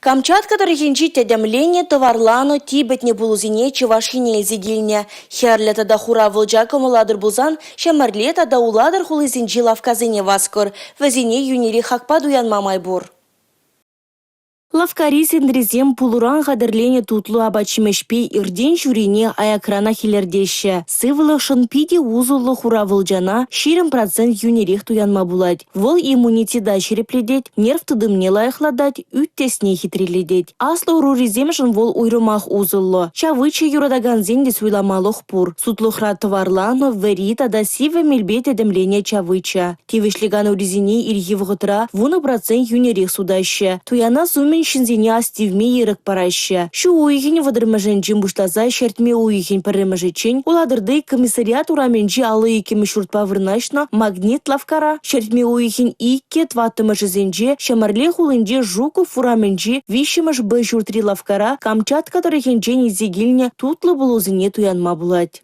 Камчатка тарихинчи тедемление товарлано тибетне булузине чевашхине зигильне. Херлета да хура волджака муладыр бузан, шамарлета да уладыр хулизинчи лавказине васкор. Вазине юнири хакпаду ян мамайбур. Лавкари сендрезем пулуран қадырлене тутлу абачимешпей ирден жюрине аякрана хилердеші. Сывылық шынпиде узулы хура вылжана 20% юнерек туянма булать. Вол иммунитеда шерепледет, нерв тыдымне лайықладать, үттесне хитреледет. Аслы уруризем жын вол уйрымақ узулы. Чавычы юрадаган зенде суйламалық пур. Сутлықра товарланы, верита да сиве мельбет эдемлене чавыча. Тевешлиган уризине иргивғытра 1% юнерек судаща. Туяна сумен шинзине астивме ерік параща. Шу уйхин вадырмаженчен буштаза шертме уйхин парымажечен, уладырды комиссариат ураменчи алы екемі шуртпа вырнашна магнит лавкара, шертме уйхин икке тватымажезенче, шамарле хулынче жуков ураменчи вишемаш бы шуртри лавкара, Камчатка тарихенчен изегильне тутлы булузыне туянма булать.